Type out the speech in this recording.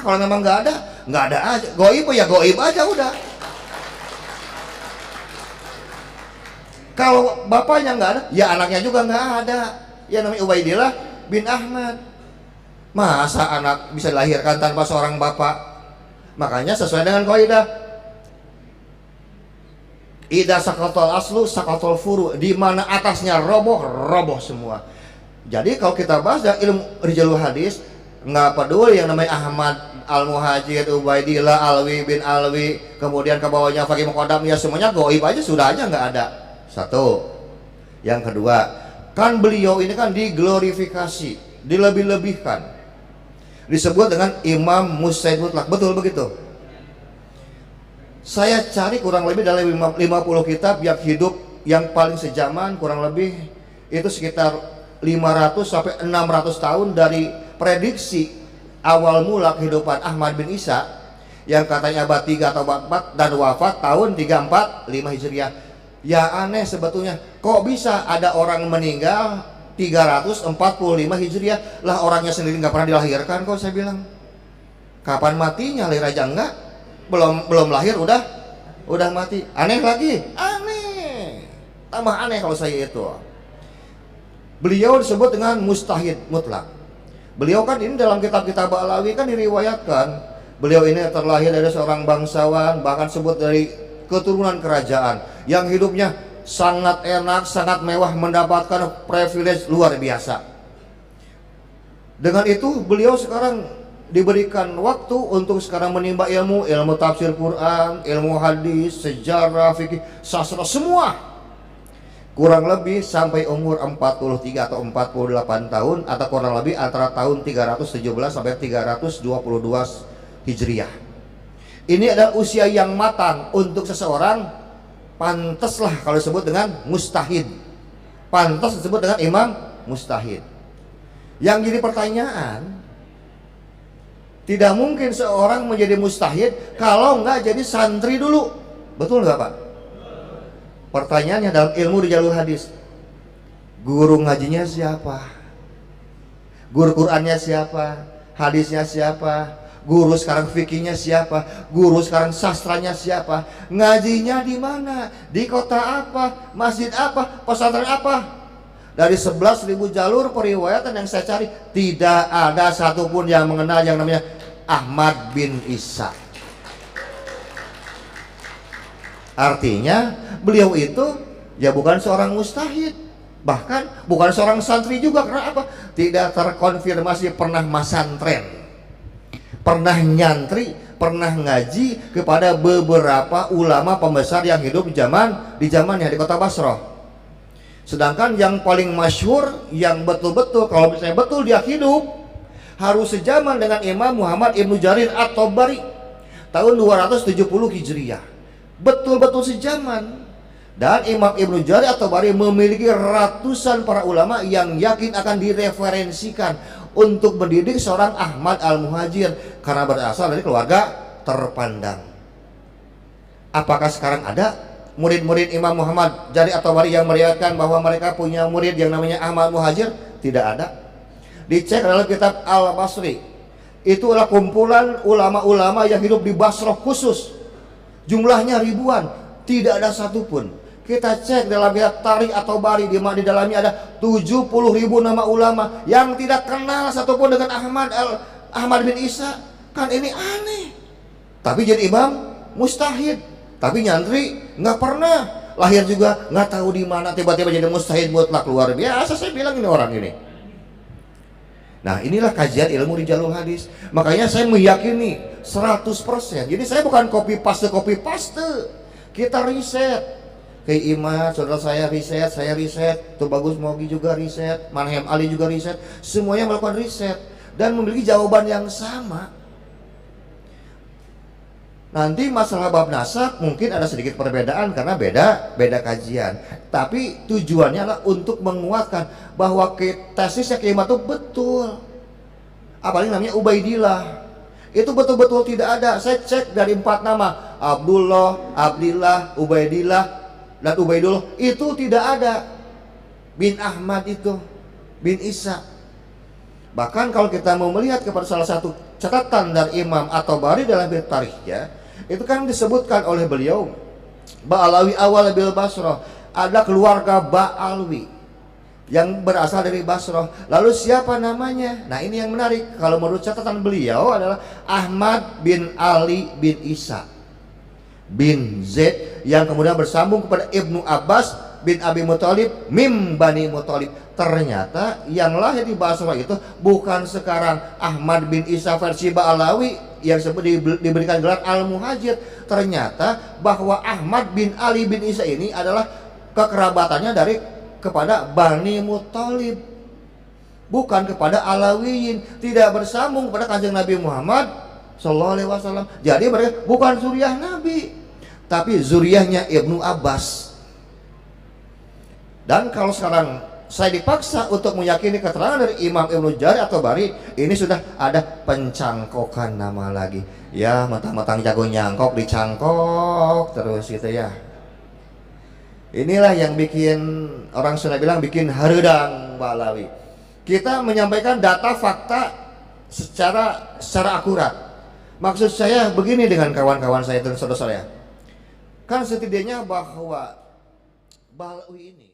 kalau memang nggak ada aja. Goib ya goib aja udah. Kalau bapaknya nggak ada, ya anaknya juga nggak ada. Ya namanya Ubaidillah bin Ahmad. Masa anak bisa dilahirkan tanpa seorang bapak? Makanya sesuai dengan kaidah, idza saqatal aslu saqatal furu, di mana atasnya roboh, roboh semua. Jadi kalau kita bahas ilmu rijalul hadis, nggak peduli yang namanya Ahmad Al-Muhajir, Ubaidillah, Alwi bin Alwi, kemudian ke bawahnya Faqih Muqaddam, ya semuanya goib aja, sudah aja nggak ada. Satu. Yang kedua, kan beliau ini kan diglorifikasi, dilebih-lebihkan, disebut dengan Imam Mujtahid Mutlak. Betul begitu? Saya cari kurang lebih dalam 50 kitab yang hidup yang paling sejaman, kurang lebih itu sekitar 500 sampai 600 tahun dari prediksi awal mula kehidupan Ahmad bin Isa yang katanya abad 3 atau abad 4 dan wafat tahun 345 Hijriah. Ya aneh sebetulnya, kok bisa ada orang meninggal 345 Hijriah, lah orangnya sendiri nggak pernah dilahirkan kok. Saya bilang, kapan matinya? Lahir aja enggak, belum lahir udah mati. Aneh lagi, aneh, tambah aneh kalau saya itu. Beliau disebut dengan mustahid mutlak. Beliau kan ini dalam kitab-kitab Ba'alawi kan diriwayatkan beliau ini terlahir dari seorang bangsawan, bahkan sebut dari keturunan kerajaan yang hidupnya sangat enak, sangat mewah, mendapatkan privilege luar biasa. Dengan itu beliau sekarang diberikan waktu untuk sekarang menimba ilmu tafsir Quran, ilmu hadis, sejarah, fikih, sastra, semua. Kurang lebih sampai umur 43 atau 48 tahun, atau kurang lebih antara tahun 317 sampai 322 Hijriah. Ini adalah usia yang matang untuk seseorang, pantaslah kalau disebut dengan mustahid, pantas disebut dengan imam mustahid. Yang jadi pertanyaan, tidak mungkin seorang menjadi mustahid kalau nggak jadi santri dulu. Betul nggak Pak? Pertanyaannya dalam ilmu rijalul hadis, guru ngajinya siapa? Guru Qurannya siapa? Hadisnya siapa? Guru sekarang fikihnya siapa? Guru sekarang sastranya siapa? Ngajinya di mana? Di kota apa? Masjid apa? Pesantren apa? Dari 11.000 jalur periwayatan yang saya cari, tidak ada satupun yang mengenal yang namanya Ahmad bin Isa. Artinya beliau itu ya bukan seorang mustahid, bahkan bukan seorang santri juga. Karena apa? Tidak terkonfirmasi pernah masantren, pernah nyantri, pernah ngaji kepada beberapa ulama pembesar yang hidup di zamannya di kota Basrah. Sedangkan yang paling masyhur, yang betul-betul kalau misalnya betul dia hidup, harus sejaman dengan Imam Muhammad Ibnu Jarir At-Tabari tahun 270 Hijriah. Betul-betul sejaman. Dan Imam Ibnu Jarir At-Tabari memiliki ratusan para ulama yang yakin akan direferensikan untuk mendidik seorang Ahmad Al-Muhajir karena berasal dari keluarga terpandang. Apakah sekarang ada murid-murid Imam Muhammad Jarir At-Tabari yang meriwayatkan bahwa mereka punya murid yang namanya Ahmad Muhajir? Tidak ada. Dicek dalam kitab Al-Basri, itu adalah kumpulan ulama-ulama yang hidup di Basrah khusus, jumlahnya ribuan, tidak ada satupun. Kita cek dalam kitab Tarikh At-Tabari, di dalamnya ada 70.000 nama ulama yang tidak kenal satupun dengan Ahmad bin Isa. Kan ini aneh. Tapi jadi imam mustahid, tapi nyantri nggak pernah, lahir juga nggak tahu di mana, tiba-tiba jadi mustahid mutlak, luar biasa. Saya bilang ini orang ini. Nah inilah kajian ilmu rijalul hadis. Makanya saya meyakini 100%. Jadi saya bukan copy paste. Kita riset. Kayak Iman, saudara saya riset. Tuh Bagus Mogi juga riset. Manhem Ali juga riset. Semuanya melakukan riset dan memiliki jawaban yang sama. Nanti masalah bab nasab mungkin ada sedikit perbedaan karena beda kajian. Tapi tujuannya adalah untuk menguatkan bahwa tesisnya Imam itu betul. Apalagi namanya Ubaidillah. Itu betul-betul tidak ada. Saya cek dari 4 nama, Abdullah, Abdillah, Ubaidillah, dan Ubaidullah, itu tidak ada. Bin Ahmad itu, bin Isa. Bahkan kalau kita mau melihat kepada salah satu catatan dari Imam At-Tabari dalam Tarikhnya, itu kan disebutkan oleh beliau Ba'alawi awal bil Basrah, ada keluarga Ba'alwi yang berasal dari Basrah. Lalu siapa namanya? Nah ini yang menarik, kalau menurut catatan beliau adalah Ahmad bin Ali bin Isa bin Zaid, yang kemudian bersambung kepada Ibnu Abbas bin Abi Muthalib mim Bani Muthalib. Ternyata yang lahir di Basrah itu bukan sekarang Ahmad bin Isa versi Ba'alawi yang diberikan gelar Al-Muhajir. Ternyata bahwa Ahmad bin Ali bin Isa ini adalah kekerabatannya dari kepada Bani Muthalib, bukan kepada Alawiyin, tidak bersambung kepada Kanjeng Nabi Muhammad Sallallahu Alaihi Wasallam. Jadi mereka bukan zuriyah Nabi, tapi zuriyahnya Ibnu Abbas. Dan kalau sekarang saya dipaksa untuk meyakini keterangan dari Imam Ibnu Jarir At-Tabari, ini sudah ada pencangkokan nama lagi. Ya, mentang-mentang jago nyangkok dicangkok terus gitu ya. Inilah yang bikin orang Sunda bilang bikin hareudang Ba'alawi. Kita menyampaikan data fakta secara akurat. Maksud saya begini dengan kawan-kawan saya dan saudara saya. Kan setidaknya bahwa Ba'alawi ini